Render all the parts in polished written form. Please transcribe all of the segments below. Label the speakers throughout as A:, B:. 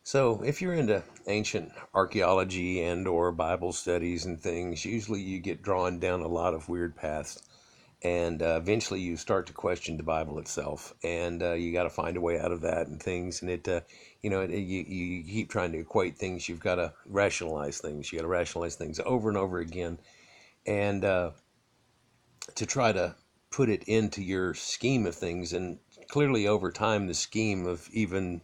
A: So, if you're into ancient archaeology and or Bible studies and things, usually you get drawn down a lot of weird paths, and eventually you start to question the Bible itself, and you got to find a way out of that and things. And you keep trying to equate things. You've got to rationalize things. You got to rationalize things over and over again, and to try to put it into your scheme of things. And clearly, over time, the scheme of even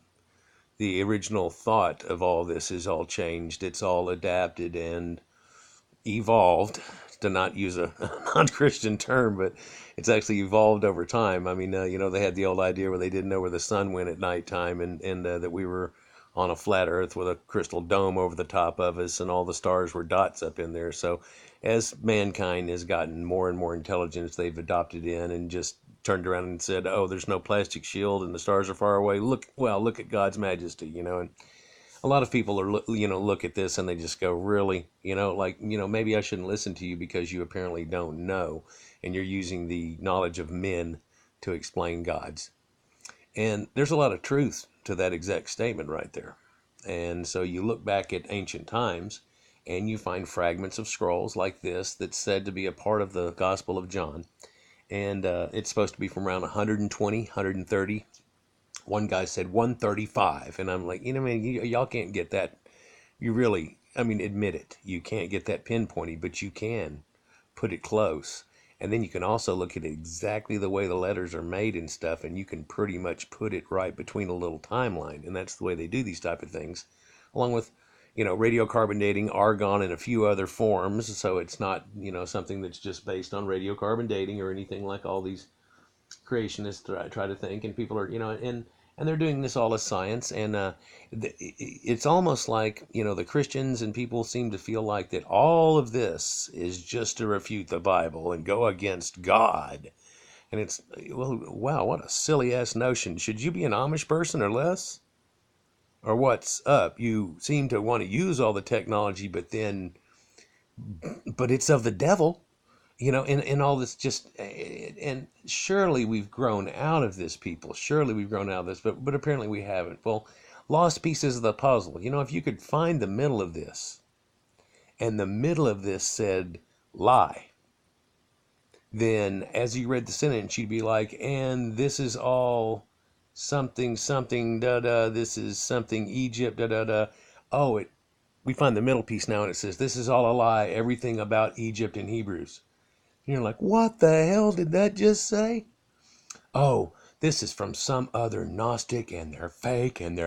A: the original thought of all this is all changed. It's all adapted and evolved, to not use a non-Christian term, but it's actually evolved over time. I mean, they had the old idea where they didn't know where the sun went at nighttime, and that we were on a flat Earth with a crystal dome over the top of us, and all the stars were dots up in there. So, as mankind has gotten more and more intelligence, they've adopted in and just turned around and said, "Oh, there's no plastic shield, and the stars are far away. Look at God's majesty," And a lot of people are look at this and they just go, really, maybe I shouldn't listen to you because you apparently don't know, and you're using the knowledge of men to explain God's. And there's a lot of truth to that exact statement right there. And so you look back at ancient times and you find fragments of scrolls like this that's said to be a part of the Gospel of John. And it's supposed to be from around 120, 130. One guy said 135, and I'm like, man, y'all can't get that. You really, I mean, admit it. You can't get that pinpointy, but you can put it close. And then you can also look at exactly the way the letters are made and stuff, and you can pretty much put it right between a little timeline. And that's the way they do these type of things, along with, radiocarbon dating, argon, and a few other forms. So it's not, something that's just based on radiocarbon dating or anything like all these creationists try to think, and people are, and they're doing this all as science. And it's almost like, the Christians and people seem to feel like that all of this is just to refute the Bible and go against God. And it's, well, wow, what a silly ass notion. Should you be an Amish person or less? Or what's up? You seem to want to use all the technology, but it's of the devil. And all this just, and surely we've grown out of this, people. Surely we've grown out of this, but apparently we haven't. Well, lost pieces of the puzzle. If you could find the middle of this, and the middle of this said lie, then as you read the sentence, you'd be like, and this is all something, something, da da, this is something Egypt, da da da. Oh, we find the middle piece now, and it says, this is all a lie, everything about Egypt in Hebrews. You're like, what the hell did that just say? Oh, this is from some other Gnostic, and they're fake, and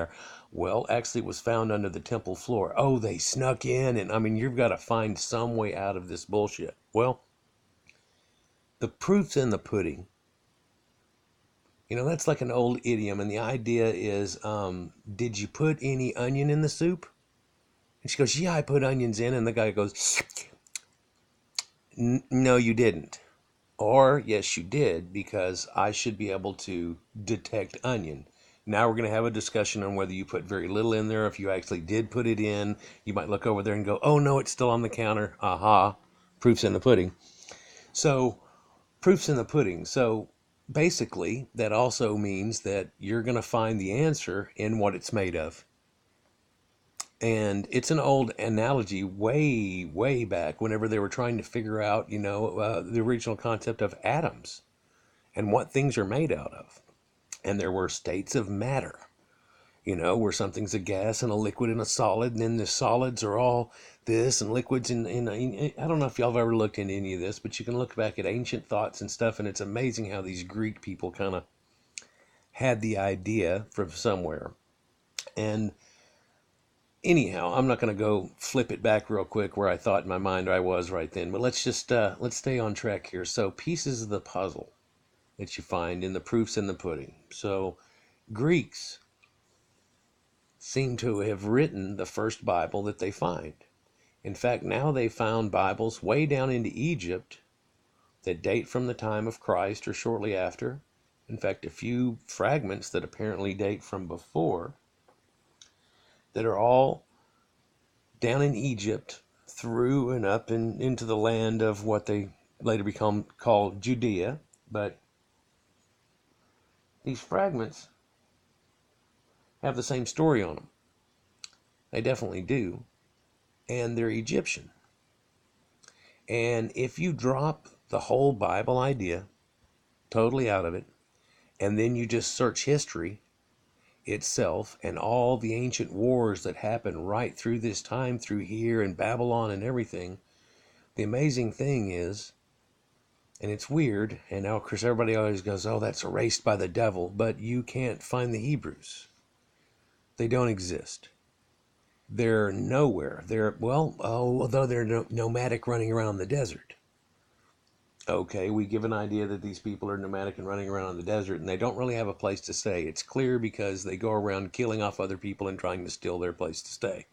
A: well, actually it was found under the temple floor. Oh, they snuck in, and I mean, you've got to find some way out of this bullshit. Well, the proof's in the pudding. That's like an old idiom, and the idea is, did you put any onion in the soup? And she goes, yeah, I put onions in, and the guy goes, no, you didn't. Or, yes, you did, because I should be able to detect onion. Now we're going to have a discussion on whether you put very little in there. If you actually did put it in, you might look over there and go, oh, no, it's still on the counter. Aha, proof's in the pudding. So, proof's in the pudding. So, basically, that also means that you're going to find the answer in what it's made of. And it's an old analogy way, way back whenever they were trying to figure out, the original concept of atoms and what things are made out of. And there were states of matter, where something's a gas and a liquid and a solid, and then the solids are all this and liquids. And I don't know if y'all have ever looked into any of this, but you can look back at ancient thoughts and stuff, and it's amazing how these Greek people kind of had the idea from somewhere. And anyhow, I'm not going to go flip it back real quick where I thought in my mind I was right then, but let's stay on track here. So, pieces of the puzzle that you find in the proofs in the pudding. So, Greeks seem to have written the first Bible that they find. In fact, now they found Bibles way down into Egypt that date from the time of Christ or shortly after. In fact, a few fragments that apparently date from before, that are all down in Egypt through and up and into the land of what they later become called Judea. But these fragments have the same story on them. They definitely do. And they're Egyptian. And if you drop the whole Bible idea totally out of it, and then you just search history itself and all the ancient wars that happened right through this time, through here and Babylon and everything, the amazing thing is, and it's weird, and now, of course, everybody always goes, oh, that's erased by the devil, but you can't find the Hebrews. They don't exist. They're nowhere. They're, well, although they're nomadic running around the desert. Okay, we give an idea that these people are nomadic and running around in the desert, and they don't really have a place to stay. It's clear because they go around killing off other people and trying to steal their place to stay.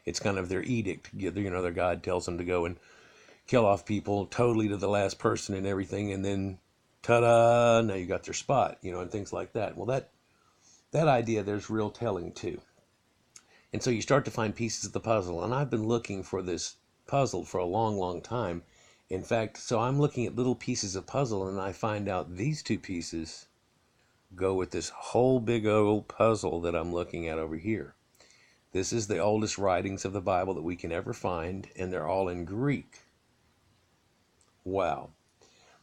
A: It's kind of their edict. Their God tells them to go and kill off people totally to the last person and everything, and then ta-da, now you got their spot, and things like that. Well, that idea, there's real telling too. And so you start to find pieces of the puzzle, and I've been looking for this puzzle for a long, long time. In fact, so I'm looking at little pieces of puzzle, and I find out these two pieces go with this whole big old puzzle that I'm looking at over here. This is the oldest writings of the Bible that we can ever find, and they're all in Greek. Wow.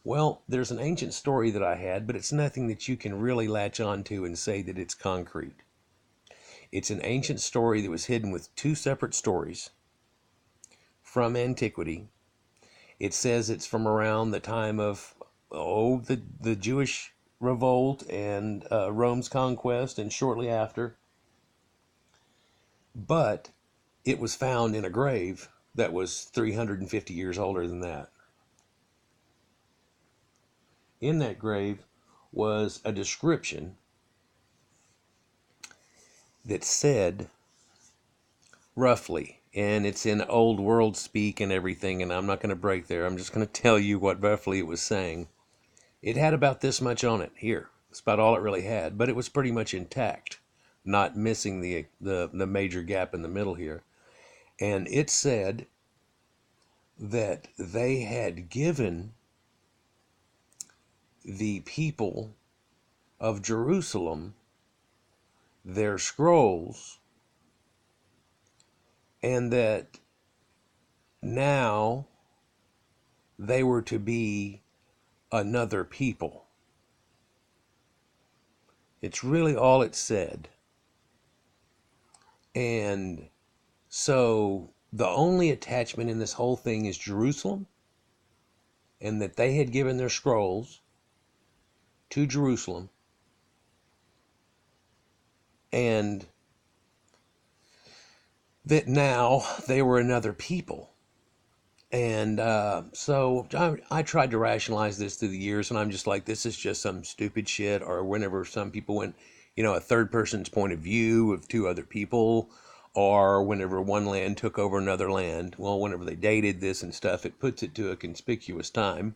A: Well, there's an ancient story that I had, but it's nothing that you can really latch on to and say that it's concrete. It's an ancient story that was hidden with two separate stories from antiquity. It says it's from around the time of the Jewish revolt and Rome's conquest and shortly after. But it was found in a grave that was 350 years older than that. In that grave was a description that said, roughly, and it's in old world speak and everything, and I'm not going to break there. I'm just going to tell you what roughly it was saying. It had about this much on it here. It's about all it really had, but it was pretty much intact, not missing the major gap in the middle here. And it said that they had given the people of Jerusalem their scrolls, and that now they were to be another people. It's really all it said. And so the only attachment in this whole thing is Jerusalem, and that they had given their scrolls to Jerusalem, and that now they were another people. And so I tried to rationalize this through the years, and I'm just like, this is just some stupid shit. Or whenever some people went, a third person's point of view of two other people, or whenever one land took over another land. Well, whenever they dated this and stuff, it puts it to a conspicuous time.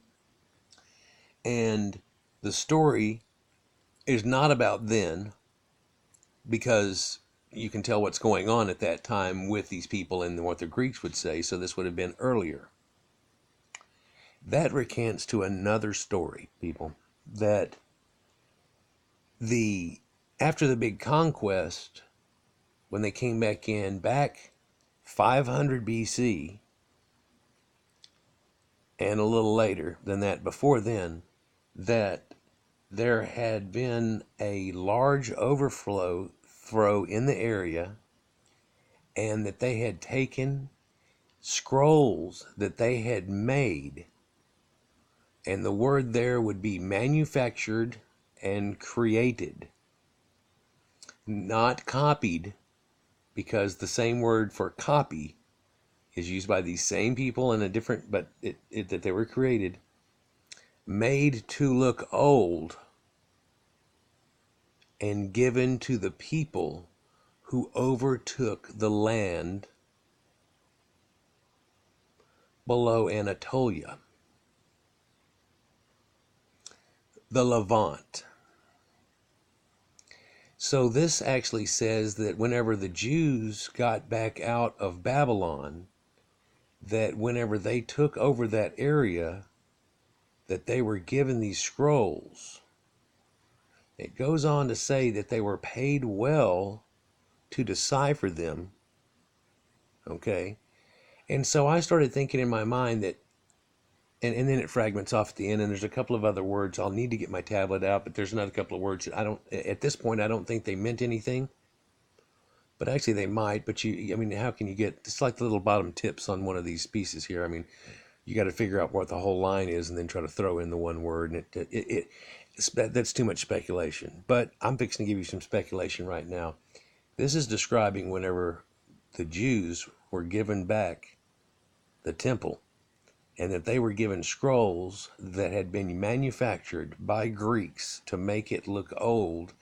A: And the story is not about then, because you can tell what's going on at that time with these people and what the Greeks would say, so this would have been earlier. That recants to another story, people, that after the big conquest, when they came back 500 BC, and a little later than that, before then, that there had been a large overflow in the area, and that they had taken scrolls that they had made, and the word there would be manufactured and created, not copied, because the same word for copy is used by these same people in a different, but that they were created, made to look old, and given to the people who overtook the land below Anatolia, the Levant. So this actually says that whenever the Jews got back out of Babylon, that whenever they took over that area, that they were given these scrolls. It goes on to say that they were paid well to decipher them, Okay. And so I started thinking in my mind that, and then it fragments off at the end, and there's a couple of other words. I'll need to get my tablet out, but there's another couple of words that I don't, at this point, I don't think they meant anything, but actually they might. But I mean, how can you get, it's like the little bottom tips on one of these pieces here. I mean, you got to figure out what the whole line is and then try to throw in the one word. And that's too much speculation. But I'm fixing to give you some speculation right now. This is describing whenever the Jews were given back the temple, and that they were given scrolls that had been manufactured by Greeks to make it look old,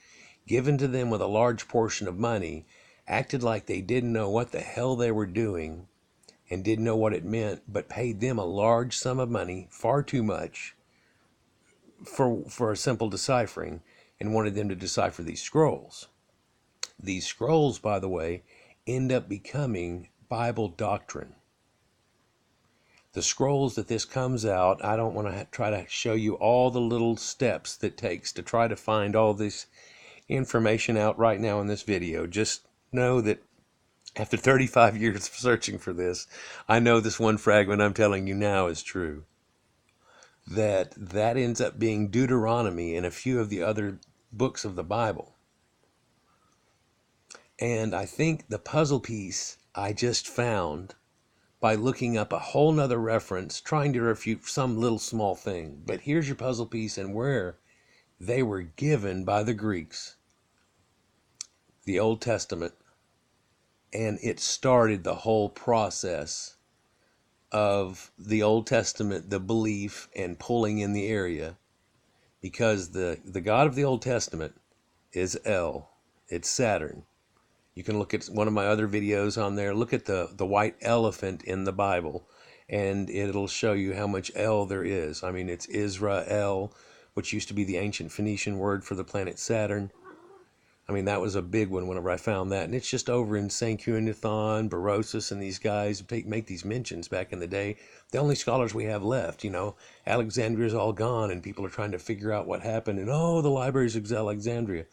A: given to them with a large portion of money, acted like they didn't know what the hell they were doing and didn't know what it meant, but paid them a large sum of money, far too much, for a simple deciphering, and wanted them to decipher these scrolls. These scrolls, by the way, end up becoming Bible doctrine. The scrolls that this comes out, I don't want to try to show you all the little steps that takes to try to find all this information out right now in this video. Just know that after 35 years of searching for this, I know this one fragment I'm telling you now is true. That ends up being Deuteronomy and a few of the other books of the Bible. And I think the puzzle piece I just found by looking up a whole nother reference, trying to refute some little small thing. But here's your puzzle piece and where they were given by the Greeks, the Old Testament, and it started the whole process of the Old Testament, the belief and pulling in the area, because the God of the Old Testament is El. It's Saturn. You can look at one of my other videos on there. Look at the white elephant in the Bible, and it'll show you how much El there is. I mean, it's Israel, which used to be the ancient Phoenician word for the planet Saturn. I mean, that was a big one whenever I found that. And it's just over in St. Cunithon, Berosus, and these guys make these mentions back in the day. The only scholars we have left, Alexandria's all gone, and people are trying to figure out what happened. And, the libraries of Alexandria.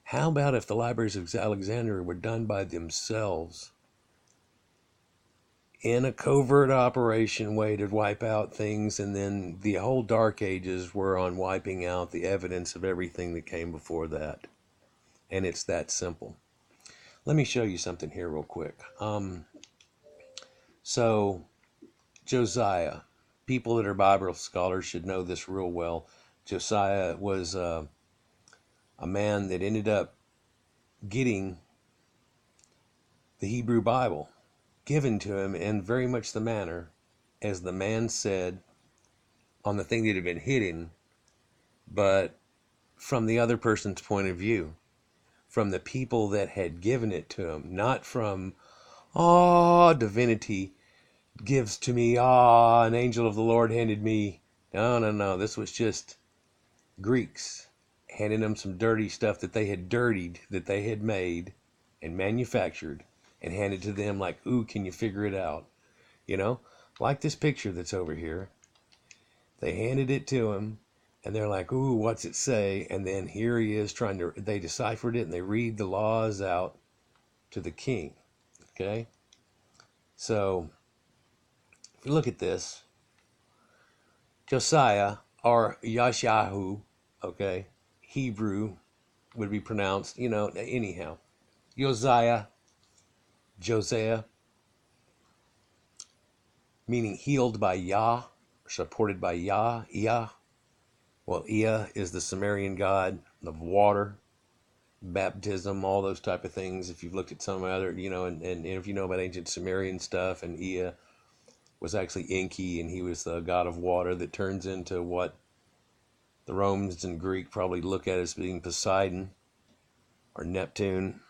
A: How about if the libraries of Alexandria were done by themselves in a covert operation way to wipe out things, and then the whole Dark Ages were on wiping out the evidence of everything that came before that? And it's that simple. Let me show you something here real quick. So Josiah, people that are Bible scholars should know this real well. Josiah was a man that ended up getting the Hebrew Bible given to him in very much the manner as the man said on the thing that had been hidden, but from the other person's point of view, from the people that had given it to him, not from, divinity gives to me, an angel of the Lord handed me. No. This was just Greeks handing them some dirty stuff that they had dirtied, that they had made and manufactured, and handed to them like, ooh, can you figure it out? Like this picture that's over here. They handed it to him, and they're like, ooh, what's it say? And then here he is they deciphered it, and they read the laws out to the king. Okay? So, if you look at this, Josiah, or Yashahu, okay, Hebrew would be pronounced, anyhow. Josiah, meaning healed by Yah, supported by Yah, Iyah. Well, Iyah is the Sumerian god of water, baptism, all those type of things. If you've looked at some other, and if you know about ancient Sumerian stuff, and Iyah was actually Enki, and he was the god of water that turns into what the Romans and Greek probably look at as being Poseidon or Neptune,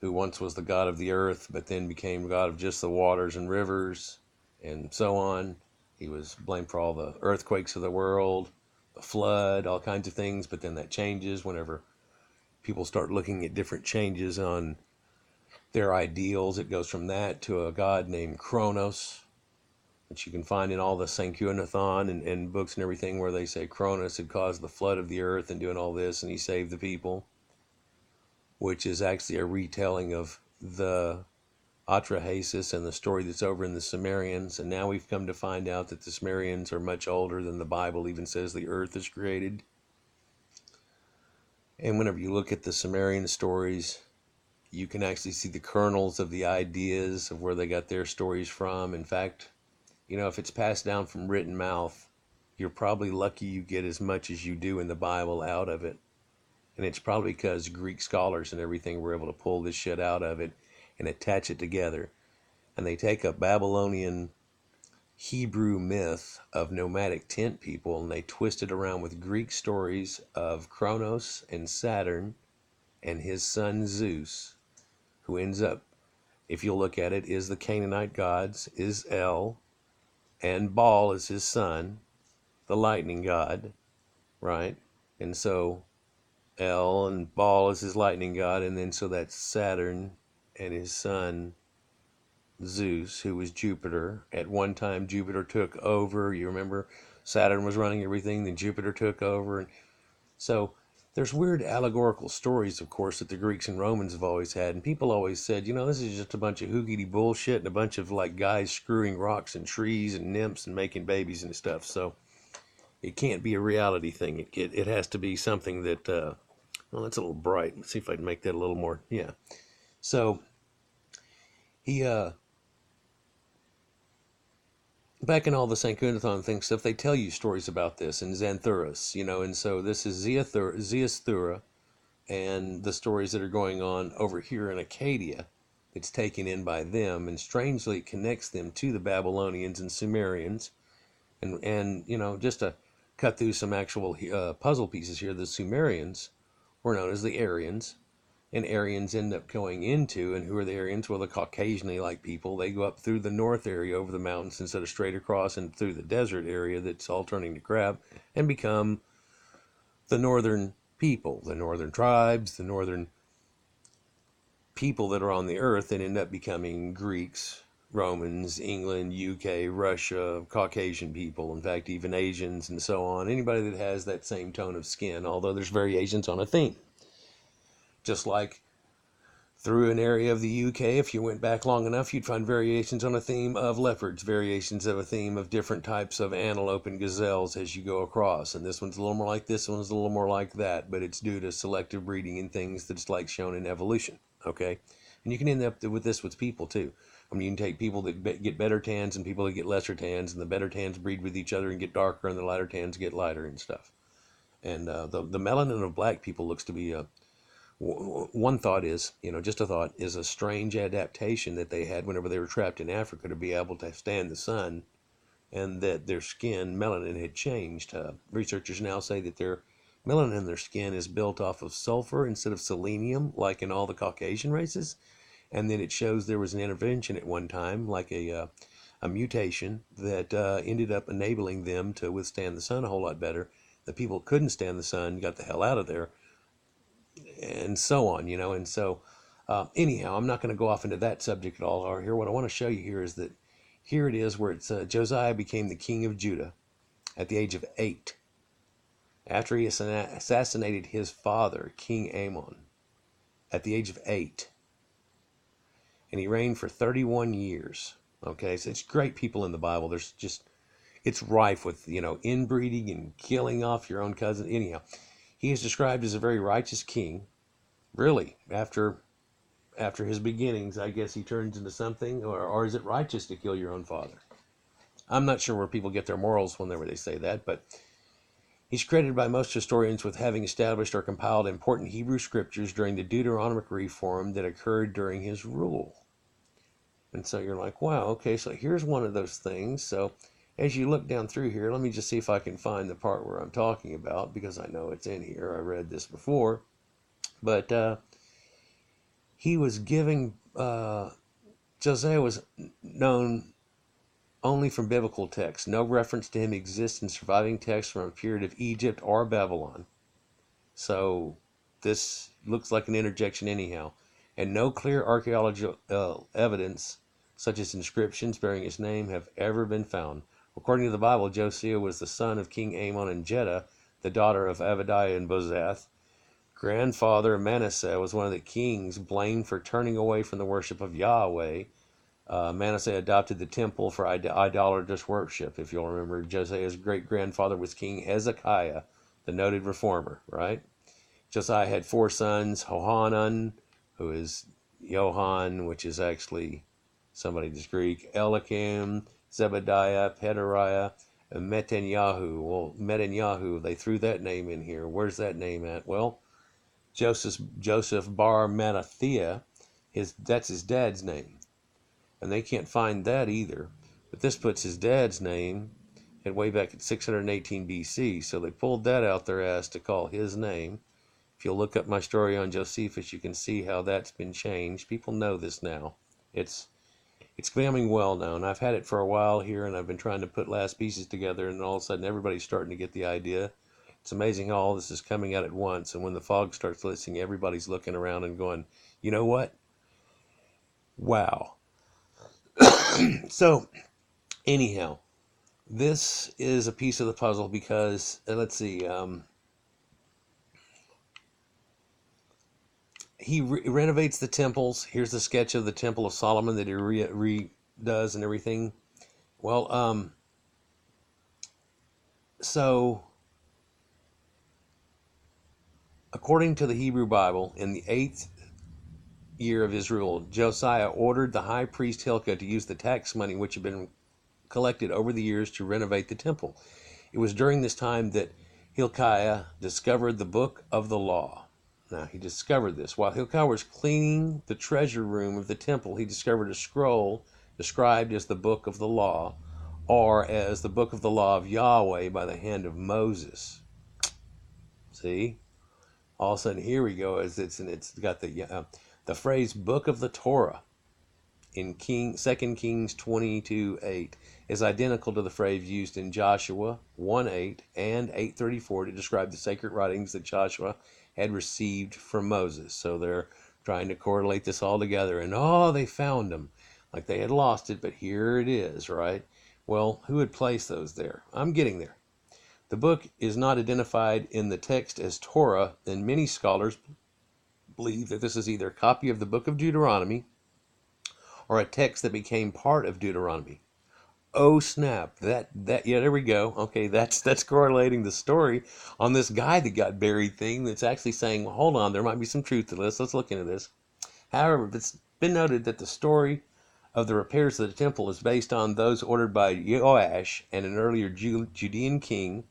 A: who once was the god of the earth, but then became god of just the waters and rivers, and so on. He was blamed for all the earthquakes of the world, the flood, all kinds of things, but then that changes whenever people start looking at different changes on their ideals. It goes from that to a god named Kronos, which you can find in all the St. Cunithon and books and everything, where they say Kronos had caused the flood of the earth and doing all this, and he saved the people, which is actually a retelling of the Atrahasis and the story that's over in the Sumerians. And now we've come to find out that the Sumerians are much older than the Bible even says the earth is created. And whenever you look at the Sumerian stories, you can actually see the kernels of the ideas of where they got their stories from. In fact, if it's passed down from written mouth, you're probably lucky you get as much as you do in the Bible out of it. And it's probably because Greek scholars and everything were able to pull this shit out of it and attach it together. And they take a Babylonian Hebrew myth of nomadic tent people and they twist it around with Greek stories of Kronos and Saturn and his son Zeus, who ends up, if you'll look at it, is the Canaanite gods, is El, and Baal is his son, the lightning god, right? And so El and Baal is his lightning god, and then so that's Saturn and his son Zeus, who was Jupiter. At one time, Jupiter took over. You remember, Saturn was running everything, then Jupiter took over. And so there's weird allegorical stories, of course, that the Greeks and Romans have always had. And people always said, this is just a bunch of hoogity bullshit and a bunch of like guys screwing rocks and trees and nymphs and making babies and stuff. So it can't be a reality thing. It has to be something that, well, that's a little bright. Let's see if I can make that a little more. Yeah. So he, back in all the Sankunathon thing stuff, they tell you stories about this in Xanthurus, and so this is Zeusthura and the stories that are going on over here in Acadia. It's taken in by them, and strangely it connects them to the Babylonians and Sumerians. And just to cut through some actual puzzle pieces here, the Sumerians were known as the Aryans. And Aryans end up going into, and who are the Aryans? Well, the Caucasian-like people. They go up through the north area over the mountains instead of straight across and through the desert area that's all turning to crap, and become the northern people, the northern tribes, the northern people that are on the earth, and end up becoming Greeks, Romans, England, UK, Russia, Caucasian people, in fact, even Asians and so on. Anybody that has that same tone of skin, although there's variations on a theme. Just like through an area of the UK, if you went back long enough, you'd find variations on a theme of leopards, variations of a theme of different types of antelope and gazelles as you go across. And this one's a little more like this, one's a little more like that, but it's due to selective breeding and things that's like shown in evolution, okay? And you can end up with this with people too. I mean, you can take people that get better tans and people that get lesser tans, and the better tans breed with each other and get darker, and the lighter tans get lighter and stuff. And the melanin of black people looks to be one thought is, just a thought, is a strange adaptation that they had whenever they were trapped in Africa to be able to stand the sun, and that their skin melanin had changed. Researchers now say that their melanin in their skin is built off of sulfur instead of selenium, like in all the Caucasian races. And then it shows there was an intervention at one time, like a mutation that ended up enabling them to withstand the sun a whole lot better. The people couldn't stand the sun, got the hell out of there, and so on, and so anyhow, I'm not going to go off into that subject at all. Or here, what I want to show you here is that here it is where it's Josiah became the king of Judah at the age of 8 after he assassinated his father, King Amon, at the age of 8, and he reigned for 31 years. Okay, so it's great people in the Bible. There's just, it's rife with inbreeding and killing off your own cousin. Anyhow, he is described as a very righteous king. Really, after his beginnings, I guess he turns into something, or is it righteous to kill your own father? I'm not sure where people get their morals whenever they say that, but he's credited by most historians with having established or compiled important Hebrew scriptures during the Deuteronomic reform that occurred during his rule. And so you're like, wow, okay, so here's one of those things. So as you look down through here, let me just see if I can find the part where I'm talking about, because I know it's in here. I read this before. But he was giving, Josiah was known only from biblical texts. No reference to him exists in surviving texts from a period of Egypt or Babylon. So this looks like an interjection anyhow. And no clear archaeological evidence, such as inscriptions bearing his name, have ever been found. According to the Bible, Josiah was the son of King Amon and Jeddah, the daughter of Abadiah and Bozath. Grandfather Manasseh was one of the kings blamed for turning away from the worship of Yahweh Manasseh adopted the temple for idolatrous worship. If you'll remember, Josiah's great-grandfather was King Hezekiah, the noted reformer, right? Josiah had four sons: Hohanan, who is Johann, which is actually somebody that's Greek; Eliakim, Zebediah, Pedariah, and Netanyahu. Well, Netanyahu, they threw that name in here. Where's that name at? Well, Joseph Bar Mattathiah, that's his dad's name. And they can't find that either. But this puts his dad's name at way back at 618 BC. So they pulled that out their ass to call his name. If you'll look up my story on Josephus, you can see how that's been changed. People know this now. It's becoming well known. I've had it for a while here, and I've been trying to put last pieces together, and all of a sudden everybody's starting to get the idea. It's amazing how all this is coming out at once, and when the fog starts lifting, everybody's looking around and going, you know what? Wow. So, anyhow, this is a piece of the puzzle because, let's see, he renovates the temples. Here's the sketch of the Temple of Solomon that he redoes and everything. Well, so according to the Hebrew Bible, in the 8th year of his rule, Josiah ordered the high priest Hilkiah to use the tax money which had been collected over the years to renovate the temple. It was during this time that Hilkiah discovered the book of the law. Now, he discovered this. While Hilkiah was cleaning the treasure room of the temple, he discovered a scroll described as the book of the law, or as the book of the law of Yahweh by the hand of Moses. See? All of a sudden, here we go. It's got the phrase book of the Torah in 2 Kings 22:8 is identical to the phrase used in Joshua 1:8 and 8:34 to describe the sacred writings that Joshua had received from Moses. So they're trying to correlate this all together, and they found them. Like they had lost it, but here it is, right? Well, who had placed those there? I'm getting there. The book is not identified in the text as Torah, and many scholars believe that this is either a copy of the book of Deuteronomy or a text that became part of Deuteronomy. Oh snap! That yeah, there we go. Okay, that's correlating the story on this guy that got buried thing. That's actually saying, well, hold on, there might be some truth to this. Let's look into this. However, it's been noted that the story of the repairs of the temple is based on those ordered by Joash and an earlier Judean king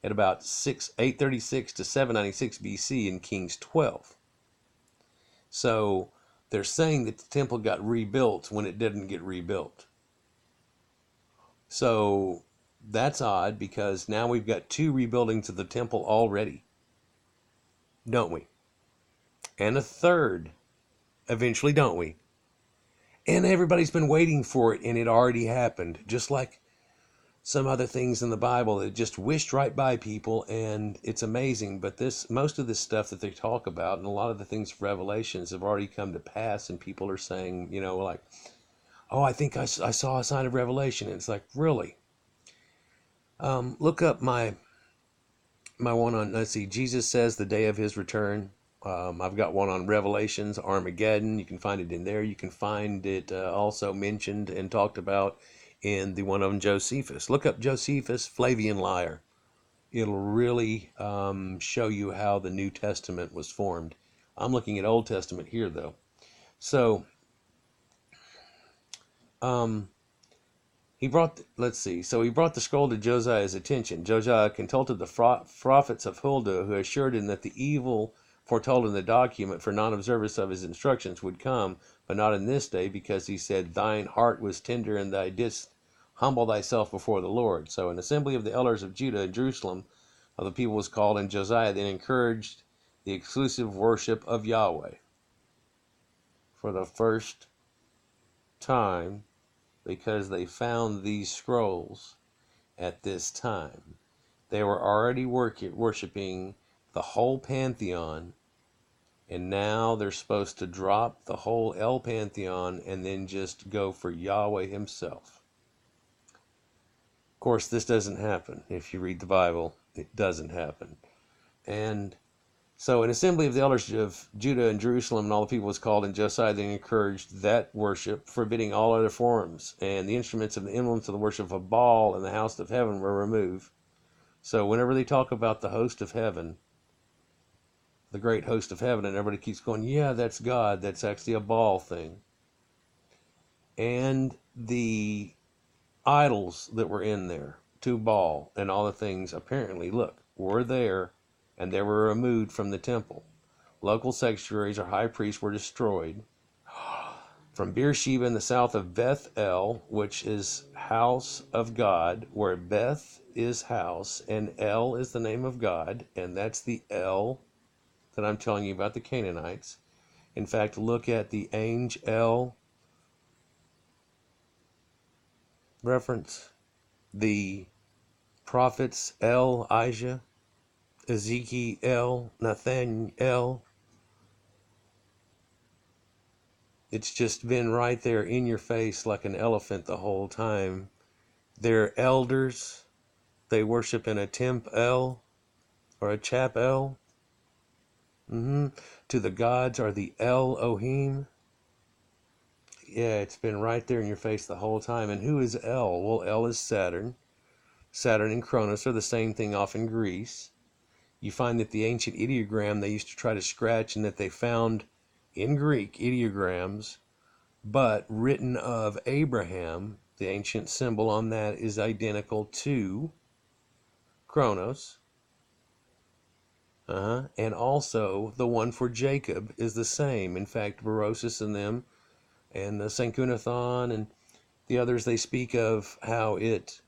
A: at about 836 to 796 BC in Kings 12. So they're saying that the temple got rebuilt when it didn't get rebuilt. So that's odd because now we've got 2 rebuildings of the temple already, don't we? And a third eventually, don't we? And everybody's been waiting for it, and it already happened, just like some other things in the Bible that just wished right by people, and it's amazing. But most of this stuff that they talk about, and a lot of the things of Revelations have already come to pass, and people are saying, like, oh, I think I saw a sign of Revelation. And it's like, really? Look up my one on, let's see, Jesus Says the Day of His Return. I've got one on Revelations, Armageddon. You can find it in there. You can find it also mentioned and talked about in the one on Josephus. Look up Josephus, Flavian Liar. It'll really show you how the New Testament was formed. I'm looking at Old Testament here, though. So, he brought the scroll to Josiah's attention. Josiah consulted the prophets of Huldah, who assured him that the evil foretold in the document for non-observance of his instructions would come, but not in this day, because he said, thine heart was tender, and thou didst humble thyself before the Lord. So an assembly of the elders of Judah and Jerusalem of the people was called, and Josiah then encouraged the exclusive worship of Yahweh. For the first time, because they found these scrolls at this time. They were already worshiping the whole pantheon, and now they're supposed to drop the whole El Pantheon and then just go for Yahweh himself. Of course, this doesn't happen. If you read the Bible, it doesn't happen. And So an assembly of the elders of Judah and Jerusalem and all the people was called, and Josiah then encouraged that worship, forbidding all other forms. And the instruments and the emblems of the worship of Baal and the house of heaven were removed. So whenever they talk about the host of heaven, the great host of heaven, and everybody keeps going, yeah, that's God. That's actually a Baal thing. And the idols that were in there to Baal and all the things apparently, look, were there, and they were removed from the temple. Local sanctuaries or high priests were destroyed. From Beersheba in the south of Beth El, which is house of God, where Beth is house and El is the name of God, and that's the El that I'm telling you about, the Canaanites. In fact, look at the Angel reference, the prophets Elijah, Ezekiel, Nathaniel. It's just been right there in your face like an elephant the whole time. They're elders. They worship in a temple or a chapel. To the gods are the Elohim. Yeah, it's been right there in your face the whole time. And who is El? Well, El is Saturn. Saturn and Cronus are the same thing off in Greece. You find that the ancient ideogram they used to try to scratch, and that they found in Greek ideograms, but written of Abraham, the ancient symbol on that is identical to Kronos. And also the one for Jacob is the same. In fact, Berosus and them, and Sankunathon and the others, they speak of how it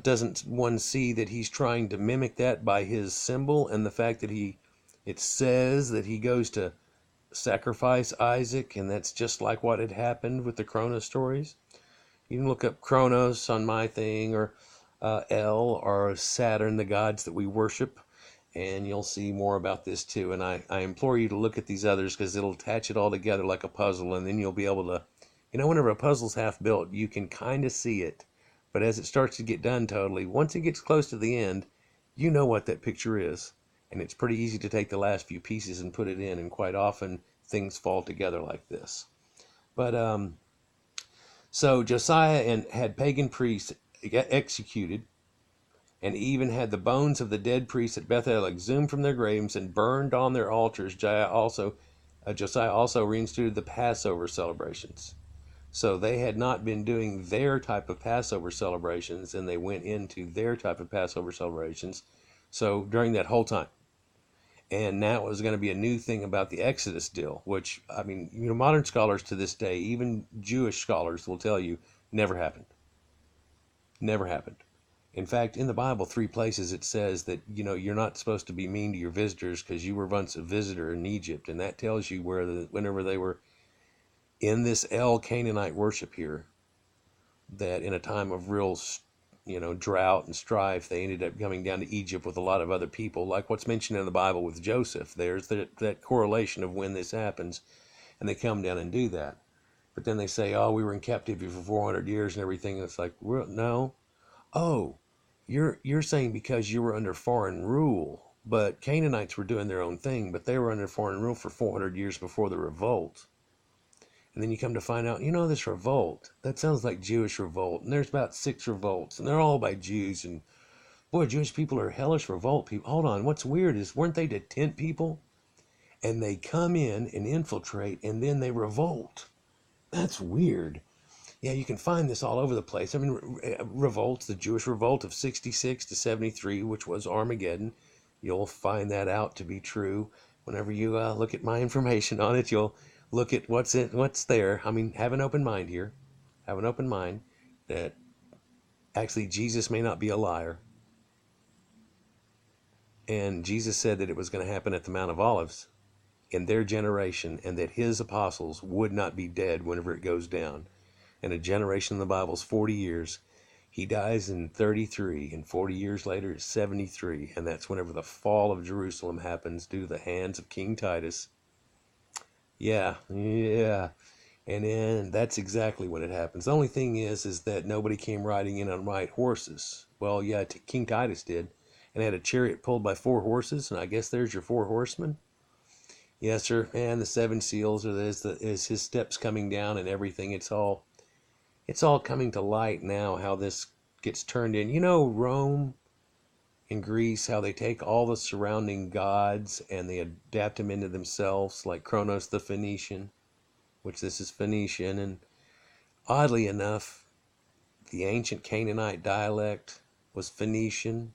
A: doesn't one see that he's trying to mimic that by his symbol, and the fact that it says that he goes to sacrifice Isaac, and that's just like what had happened with the Kronos stories. You can look up Kronos on my thing, or El, or Saturn, the gods that we worship, and you'll see more about this too. And I implore you to look at these others, because it'll attach it all together like a puzzle, and then you'll be able to, whenever a puzzle's half built, you can kind of see it. But as it starts to get done totally, once it gets close to the end, you know what that picture is. And it's pretty easy to take the last few pieces and put it in, and quite often things fall together like this. But so Josiah had pagan priests executed, and even had the bones of the dead priests at Bethel exhumed from their graves and burned on their altars. Josiah also reinstituted the Passover celebrations. So they had not been doing their type of Passover celebrations, and they went into their type of Passover celebrations. So during that whole time. And now it was going to be a new thing about the Exodus deal, which, modern scholars to this day, even Jewish scholars, will tell you never happened. Never happened. In fact, in the Bible, 3 places it says that, you're not supposed to be mean to your visitors because you were once a visitor in Egypt. And that tells you whenever they were in this El Canaanite worship here, that in a time of real, drought and strife, they ended up coming down to Egypt with a lot of other people, like what's mentioned in the Bible with Joseph. There's that correlation of when this happens, and they come down and do that. But then they say, oh, we were in captivity for 400 years and everything. And it's like, well, no. Oh, you're saying because you were under foreign rule, but Canaanites were doing their own thing, but they were under foreign rule for 400 years before the revolt. And then you come to find out, this revolt, that sounds like Jewish revolt. And there's about 6 revolts, and they're all by Jews. And boy, Jewish people are hellish revolt people. Hold on, what's weird is, weren't they the tent people? And they come in and infiltrate, and then they revolt. That's weird. Yeah, you can find this all over the place. Revolts, the Jewish revolt of 66 to 73, which was Armageddon. You'll find that out to be true. Whenever you look at my information on it, you'll look at what's there. Have an open mind here. Have an open mind that actually Jesus may not be a liar. And Jesus said that it was going to happen at the Mount of Olives in their generation, and that his apostles would not be dead whenever it goes down. And a generation in the Bible is 40 years. He dies in 33, and 40 years later is 73, and that's whenever the fall of Jerusalem happens due to the hands of King Titus. Yeah. And then that's exactly when it happens. The only thing is that nobody came riding in on white horses. Well, yeah, King Titus did, and had a chariot pulled by 4 horses, and I guess there's your 4 horsemen. Yes, sir. And the 7 seals is his steps coming down and everything. It's all coming to light now how this gets turned in. Rome and Greece, how they take all the surrounding gods and they adapt them into themselves, like Kronos the Phoenician, which this is Phoenician, and oddly enough, the ancient Canaanite dialect was Phoenician,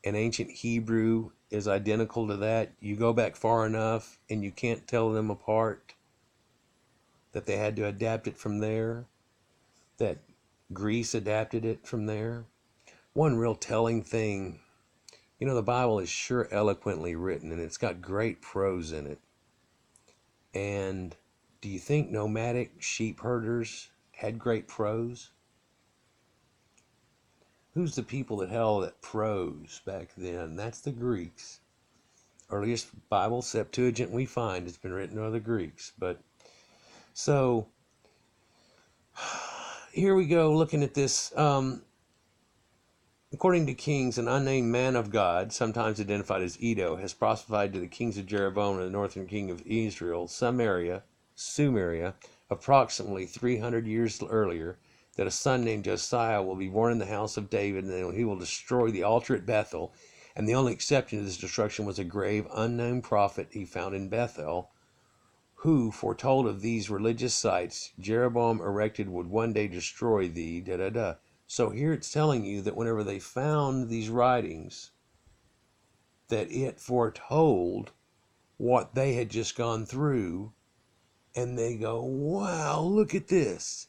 A: and ancient Hebrew is identical to that. You go back far enough and you can't tell them apart, that they had to adapt it from there, that Greece adapted it from there. One real telling thing, the Bible is sure eloquently written and it's got great prose in it. And do you think nomadic sheep herders had great prose? Who's the people that held that prose back then? That's the Greeks. Earliest Bible Septuagint we find has been written by the Greeks. But so here we go looking at this. According to Kings, an unnamed man of God, sometimes identified as Edo, has prophesied to the kings of Jeroboam and the northern king of Israel, Sumeria, approximately 300 years earlier, that a son named Josiah will be born in the house of David, and he will destroy the altar at Bethel. And the only exception to this destruction was a grave, unknown prophet he found in Bethel, who foretold of these religious sites Jeroboam erected would one day destroy thee, da da da. So here it's telling you that whenever they found these writings, that it foretold what they had just gone through, and they go, wow, look at this.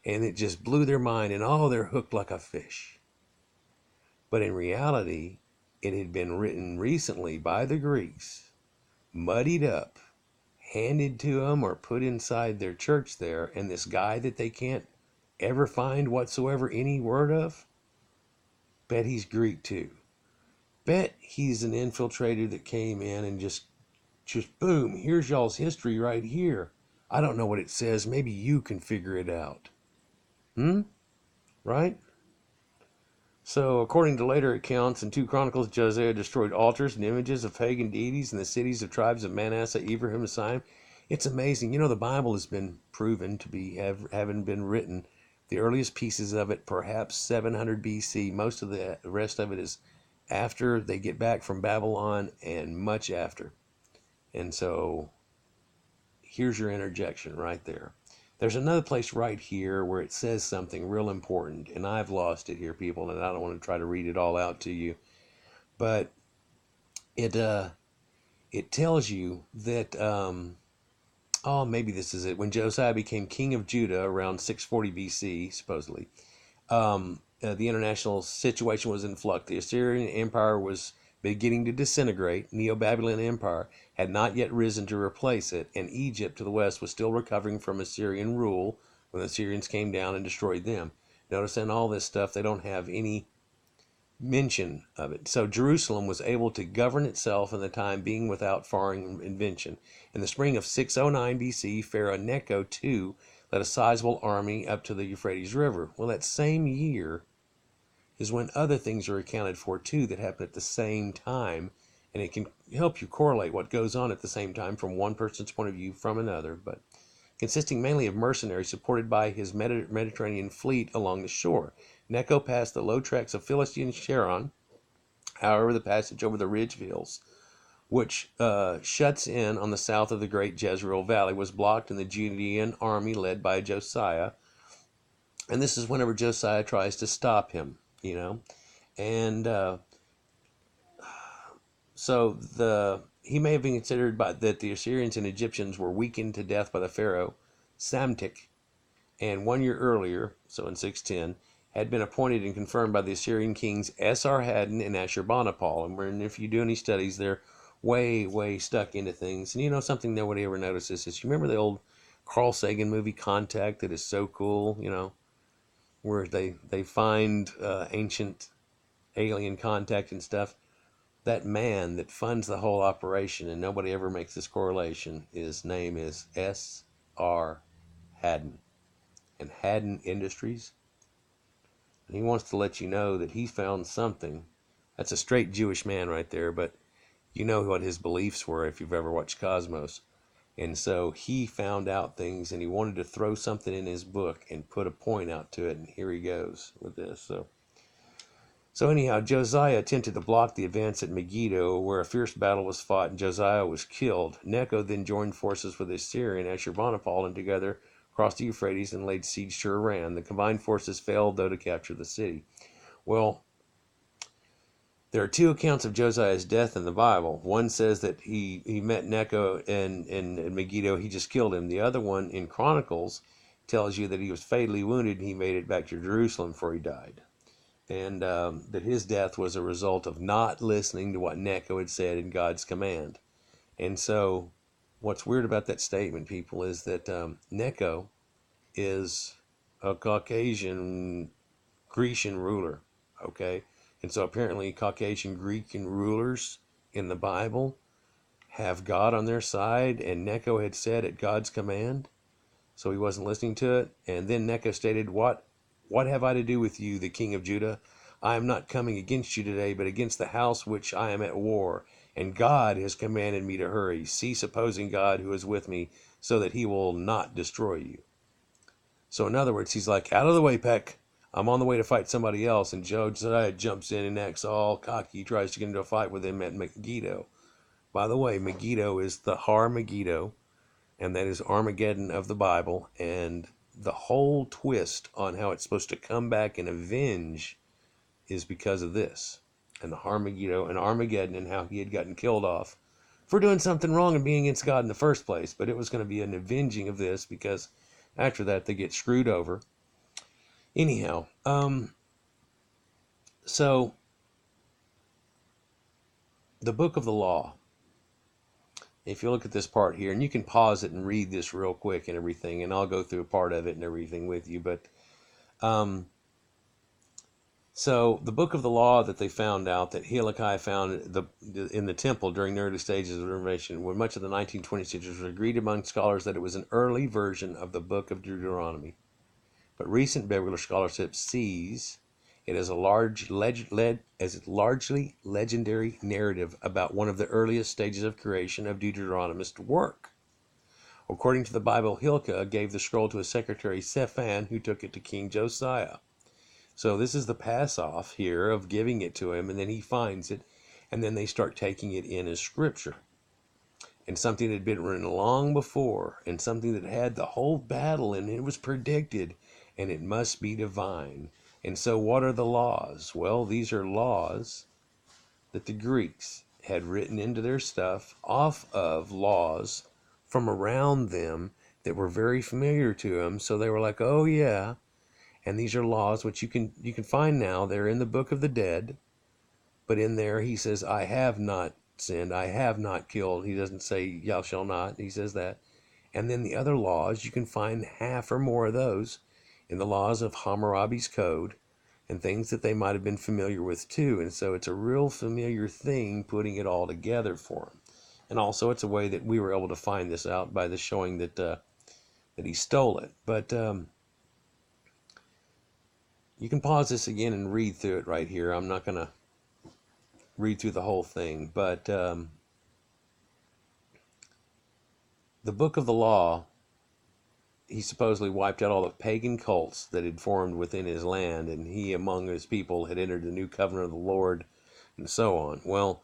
A: And it just blew their mind, and they're hooked like a fish. But in reality, it had been written recently by the Greeks, muddied up, handed to them or put inside their church there, and this guy that they can't ever find whatsoever any word of, bet he's Greek too. Bet he's an infiltrator that came in and just boom, here's y'all's history right here. I don't know what it says. Maybe you can figure it out. Right? So, according to later accounts in 2 Chronicles, Josiah destroyed altars and images of pagan deities in the cities of tribes of Manasseh, Ephraim, and Sihon. It's amazing. The Bible has been proven to be having been written. The earliest pieces of it, perhaps 700 BC. Most of the rest of it is after they get back from Babylon and much after. And so, here's your interjection right there. There's another place right here where it says something real important, and I've lost it here, people, and I don't want to try to read it all out to you. But it tells you that, maybe this is it. When Josiah became king of Judah around 640 BC, supposedly, the international situation was in flux. The Assyrian Empire was beginning to disintegrate. Neo-Babylon Empire had not yet risen to replace it, and Egypt to the west was still recovering from Assyrian rule when the Assyrians came down and destroyed them. Notice in all this stuff, they don't have any mention of it. So Jerusalem was able to govern itself in the time being without foreign invention. In the spring of 609 BC, Pharaoh Necho II led a sizable army up to the Euphrates River. Well, that same year is when other things are accounted for too that happen at the same time, and it can help you correlate what goes on at the same time from one person's point of view from another, but consisting mainly of mercenaries supported by his Mediterranean fleet along the shore. Necho passed the low tracts of Philistine Sharon. However, the passage over the ridge of hills, which shuts in on the south of the great Jezreel Valley, was blocked, and the Judean army led by Josiah. And this is whenever Josiah tries to stop him, And so he may have been considered that the Assyrians and Egyptians were weakened to death by the Pharaoh Psamtik, and 1 year earlier, so in 610, had been appointed and confirmed by the Assyrian kings Esarhaddon and Ashurbanipal. And if you do any studies, they're way, way stuck into things. And something nobody ever notices is, you remember the old Carl Sagan movie Contact that is so cool, where they find ancient alien contact and stuff? That man that funds the whole operation, and nobody ever makes this correlation, his name is S.R. Haddon, and Haddon Industries. And he wants to let you know that he found something That's a straight Jewish man right there, but you know what his beliefs were if you've ever watched Cosmos. And so he found out things and he wanted to throw something in his book and put a point out to it. And here he goes with this. So anyhow, Josiah attempted to block the advance at Megiddo, where a fierce battle was fought and Josiah was killed. Necho then joined forces with his Syrian Ashurbanipal and together crossed the Euphrates and laid siege to Iran. The combined forces failed, though, to capture the city. Well, there are two accounts of Josiah's death in the Bible. One says that he met Necho in Megiddo. He just killed him. The other one in Chronicles tells you that he was fatally wounded and he made it back to Jerusalem before he died. And that his death was a result of not listening to what Necho had said in God's command. And so what's weird about that statement, people, is that Necho is a Caucasian Grecian ruler, okay? And so apparently Caucasian Grecian rulers in the Bible have God on their side, and Necho had said at God's command, so he wasn't listening to it. And then Necho stated, What have I to do with you, the king of Judah? I am not coming against you today, but against the house which I am at war. And God has commanded me to hurry. Cease opposing God who is with me, so that he will not destroy you. So in other words, he's like, out of the way, Peck. I'm on the way to fight somebody else. And Josiah jumps in and acts all cocky. He tries to get into a fight with him at Megiddo. By the way, Megiddo is the Har Megiddo, and that is Armageddon of the Bible. And the whole twist on how it's supposed to come back and avenge is because of this. And the Har Megiddo and Armageddon and how he had gotten killed off for doing something wrong and being against God in the first place. But it was going to be an avenging of this because after that they get screwed over. Anyhow, so the book of the law, if you look at this part here, and you can pause it and read this real quick and everything, and I'll go through a part of it and everything with you, but so the book of the law that they found out that Hilkiah found in the temple during the early stages of the Reformation, when much of the 1920s it was agreed among scholars that it was an early version of the book of Deuteronomy. But recent biblical scholarship sees it as a largely legendary narrative about one of the earliest stages of creation of Deuteronomist work. According to the Bible, Hilkiah gave the scroll to his secretary Shaphan, who took it to King Josiah. So this is the pass-off here of giving it to him, and then he finds it, and then they start taking it in as scripture. And something that had been written long before, and something that had the whole battle, and it was predicted, and it must be divine. And so what are the laws? Well, these are laws that the Greeks had written into their stuff off of laws from around them that were very familiar to them. So they were like, oh yeah. And these are laws which you can find now. They're in the book of the dead. But in there he says, I have not sinned. I have not killed. He doesn't say, thou shalt not. He says that. And then the other laws, you can find half or more of those in the laws of Hammurabi's Code and things that they might have been familiar with too. And so it's a real familiar thing putting it all together for them. And also it's a way that we were able to find this out by the showing that that he stole it. But you can pause this again and read through it right here. I'm not going to read through the whole thing, but the book of the law, he supposedly wiped out all the pagan cults that had formed within his land, and he among his people had entered the new covenant of the Lord, and so on. Well,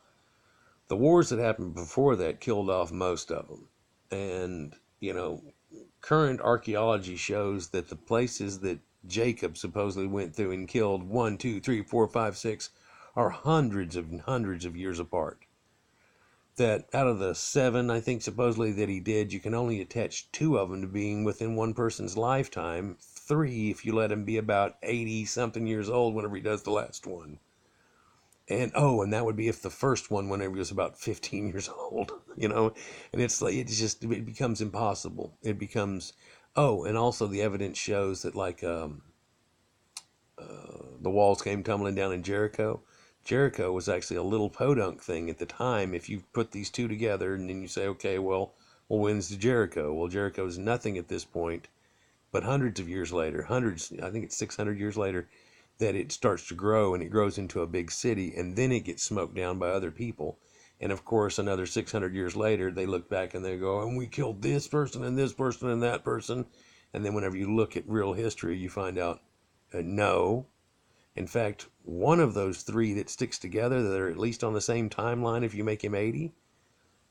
A: the wars that happened before that killed off most of them. And, current archaeology shows that the places that Jacob supposedly went through and killed 1, 2, 3, 4, 5, 6 are hundreds of years apart. That out of the 7, I think, supposedly that he did, you can only attach 2 of them to being within one person's lifetime. 3, if you let him be about 80-something years old whenever he does the last one. And that would be if the first one, whenever he was about 15 years old, and it's like, it becomes impossible. It becomes, and also the evidence shows that the walls came tumbling down in Jericho. Jericho was actually a little podunk thing at the time. If you put these two together and then you say, okay, well, when's Jericho? Well, Jericho is nothing at this point, but hundreds of years later, I think it's 600 years later, that it starts to grow and it grows into a big city, and then it gets smoked down by other people. And of course, another 600 years later, they look back and they go, and we killed this person and this person and that person. And then whenever you look at real history, you find out, no. In fact, one of those three that sticks together, that are at least on the same timeline if you make him 80,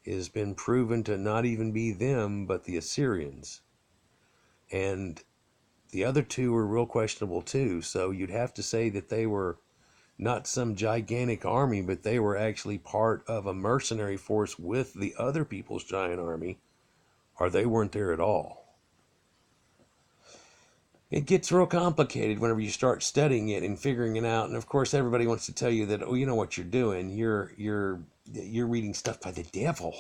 A: has been proven to not even be them, but the Assyrians. And the other two were real questionable too. So you'd have to say that they were not some gigantic army, but they were actually part of a mercenary force with the other people's giant army, or they weren't there at all. It gets real complicated whenever you start studying it and figuring it out. And of course, everybody wants to tell you that, oh, you know what you're doing. You're reading stuff by the devil.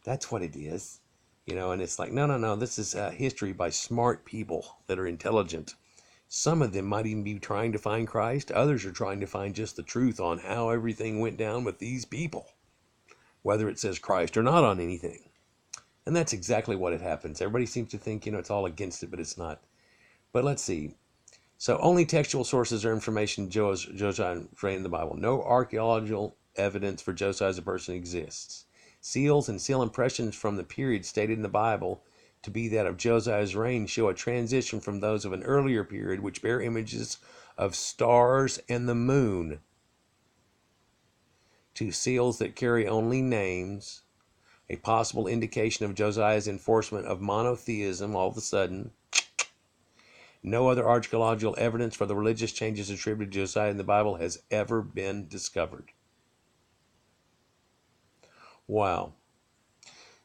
A: That's what it is. And it's like, no. This is history by smart people that are intelligent. Some of them might even be trying to find Christ. Others are trying to find just the truth on how everything went down with these people, whether it says Christ or not on anything. And that's exactly what it happens. Everybody seems to think, it's all against it, but it's not. But let's see. So only textual sources or information Josiah in the Bible. No archaeological evidence for Josiah as a person exists. Seals and seal impressions from the period stated in the Bible to be that of Josiah's reign show a transition from those of an earlier period, which bear images of stars and the moon, to seals that carry only names, a possible indication of Josiah's enforcement of monotheism all of a sudden. No other archaeological evidence for the religious changes attributed to Josiah in the Bible has ever been discovered. Wow.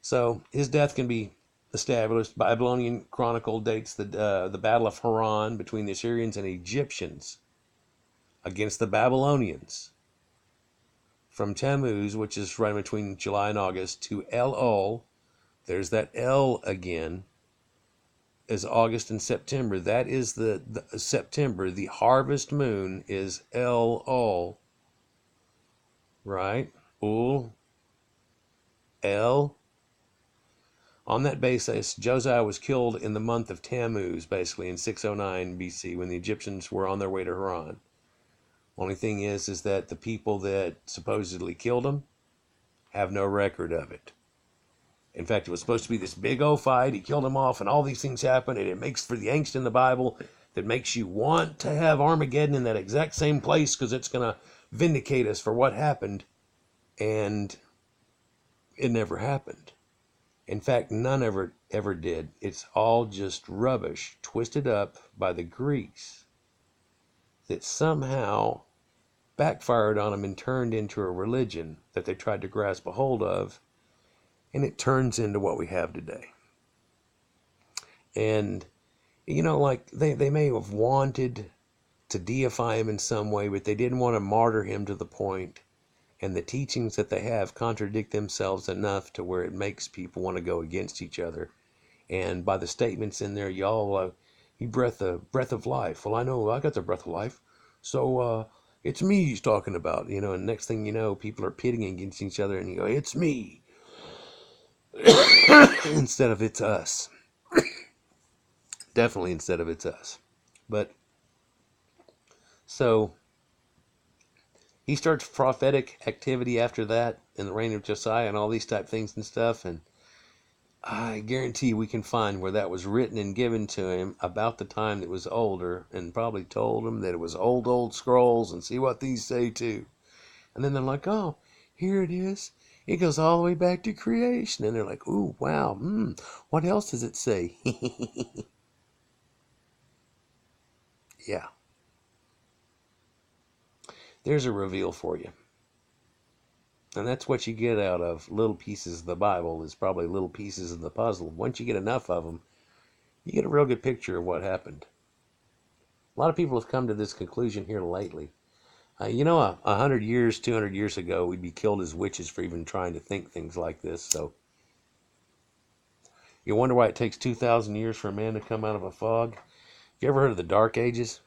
A: So his death can be established. Babylonian Chronicle dates the Battle of Haran between the Assyrians and Egyptians against the Babylonians from Tammuz, which is right between July and August, to Elul. There's that L again, is August and September. That is the September. The harvest moon is Elul, right? Ul, El. On that basis, Josiah was killed in the month of Tammuz, basically in 609 BC, when the Egyptians were on their way to Haran. Only thing is that the people that supposedly killed him have no record of it. In fact, it was supposed to be this big old fight. He killed him off, and all these things happen, and it makes for the angst in the Bible that makes you want to have Armageddon in that exact same place because it's going to vindicate us for what happened. And it never happened. In fact, none ever did. It's all just rubbish twisted up by the Greeks that somehow backfired on them and turned into a religion that they tried to grasp a hold of, and it turns into what we have today. And, like they may have wanted to deify him in some way, but they didn't want to martyr him to the point. And the teachings that they have contradict themselves enough to where it makes people want to go against each other. And by the statements in there, y'all, you breath of life. Well, I know I got the breath of life. So it's me he's talking about, and next thing you know, people are pitting against each other and you go, it's me. Instead of it's us. Definitely instead of it's us. But, so he starts prophetic activity after that in the reign of Josiah and all these type things and stuff. And I guarantee we can find where that was written and given to him about the time that was older, and probably told him that it was old scrolls and see what these say too. And then they're like, oh, here it is. It goes all the way back to creation. And they're like, ooh, wow. What else does it say? Yeah. There's a reveal for you. And that's what you get out of little pieces of the Bible, is probably little pieces of the puzzle. Once you get enough of them, you get a real good picture of what happened. A lot of people have come to this conclusion here lately. 100 years, 200 years ago, we'd be killed as witches for even trying to think things like this. So you wonder why it takes 2,000 years for a man to come out of a fog? Have you ever heard of the Dark Ages?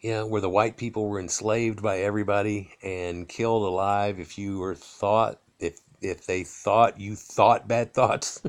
A: Yeah, where the white people were enslaved by everybody and killed alive if you were if they thought you thought bad thoughts.